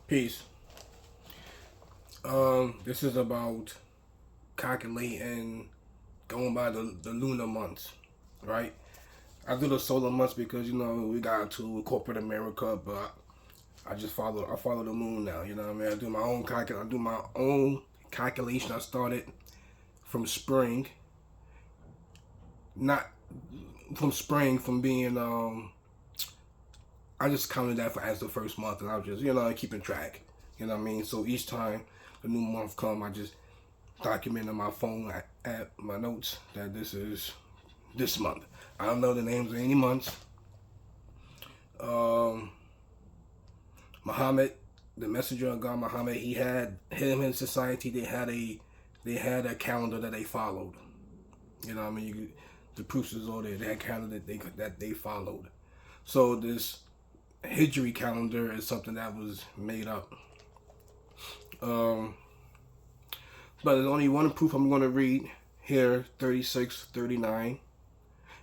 Peace. This is about calculating, going by the lunar months, right? I do the solar months because we got to corporate America, but I follow the moon now. You know what I mean? I do my own calculation. I started from spring, not from spring from being I just counted that as the first month, and I was just keeping track. You know what I mean? So each time the new month come, I just document on my phone at my notes that this is this month. I don't know the names of any months. Muhammad, the messenger of God, Muhammad, he had him in society. They had a calendar that they followed. You know what I mean? The proofs is all there. They had a calendar that they followed. So this Hijri calendar is something that was made up. But there's only one proof I'm going to read here, 36:39.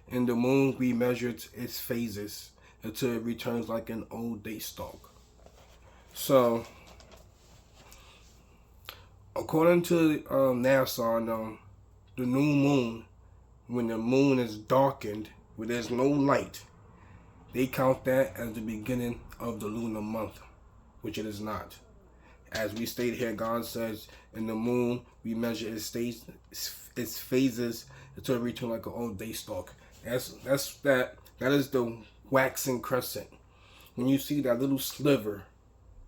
In the moon, we measured its phases until it returns like an old day stalk. So, according to NASA, the new moon, when the moon is darkened, where there's no light, they count that as the beginning of the lunar month, which it is not. As we stated here, God says, in the moon, we measure its phases until it returns like an old day stalk. That is the waxing crescent. When you see that little sliver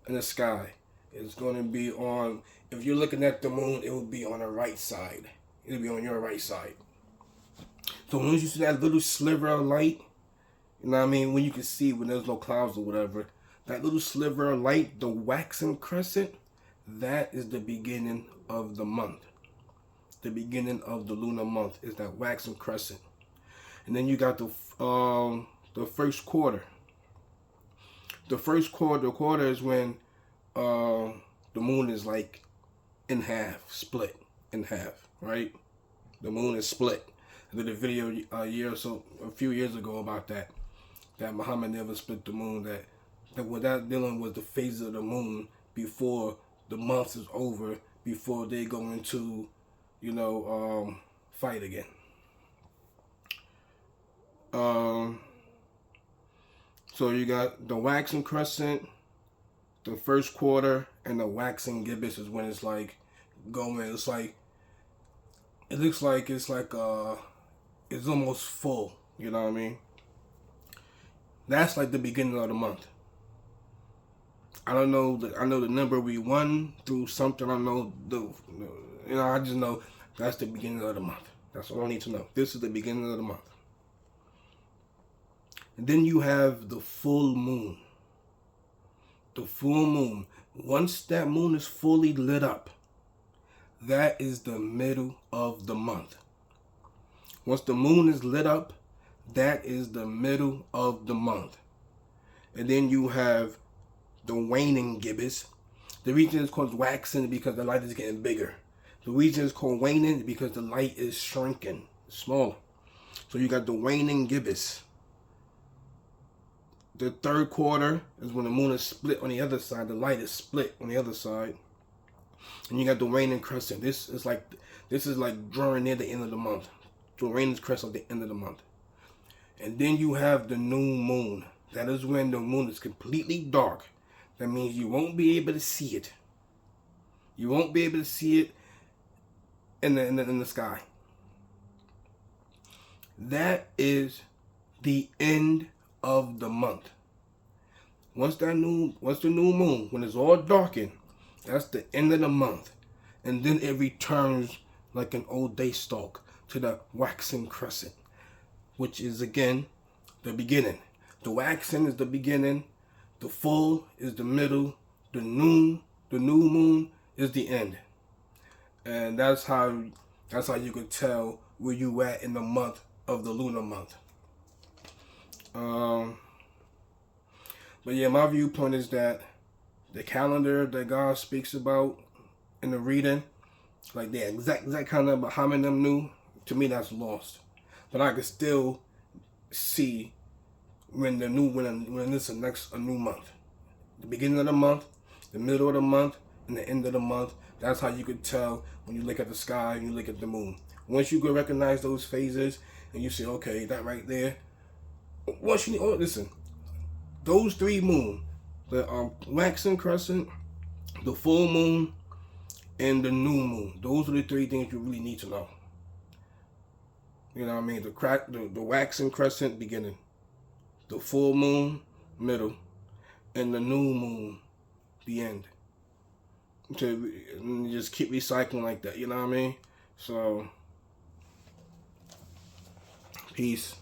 in the sky, it's going to be on, if you're looking at the moon, it will be on the right side. It'll be on your right side. So when you see that little sliver of light, you know what I mean, when you can see when there's no clouds or whatever, that little sliver of light, the waxing crescent, that is the beginning of the month. The beginning of the lunar month is that waxing crescent. And then you got the first quarter. The quarter is when the moon is like in half, split in half, right? The moon is split. I did a video a few years ago about that Muhammad never split the moon, that what that dealing was the phases of the moon before the month is over, before they go into, fight again. So you got the waxing crescent, the first quarter, and the waxing gibbous is when it's like going. It's like it looks like it's almost full. You know what I mean? That's like the beginning of the month. I don't know. I know the number we won through something. I know I just know that's the beginning of the month. That's all I need to know. This is the beginning of the month. And then you have the full moon. The full moon. Once that moon is fully lit up, that is the middle of the month. Once the moon is lit up, that is the middle of the month. And then you have the waning gibbous. The reason it's called waxing because the light is getting bigger. The reason it's called waning because the light is shrinking, smaller. So you got the waning gibbous. The third quarter is when the moon is split on the other side. The light is split on the other side. And you got the waning crescent. This is like drawing near the end of the month. The waning crescent at the end of the month. And then you have the new moon. That is when the moon is completely dark. That means you won't be able to see it. You won't be able to see it in the sky. That is the end of the month. Once the new moon, when it's all darkened, that's the end of the month. And then it returns like an old day stalk to the waxing crescent, which is again the beginning. The waxing is the beginning, the full is the middle, the new moon is the end. And that's how you could tell where you at in the month of the lunar month. But yeah, my viewpoint is that the calendar that God speaks about in the reading, like the exact kind of Muhammad them knew, to me that's lost. But I can still see when this is a new month. The beginning of the month the middle of the month, and the end of the month. That's how you could tell when you look at the sky and you look at the moon. Once you can recognize those phases and you say, okay, that right there. Once you listen, those three moon, the waxing crescent, the full moon, and the new moon. Those are the three things you really need to know. You know what I mean? The waxing crescent beginning, the full moon middle, and the new moon the end. To just keep recycling like that. You know what I mean? So, peace.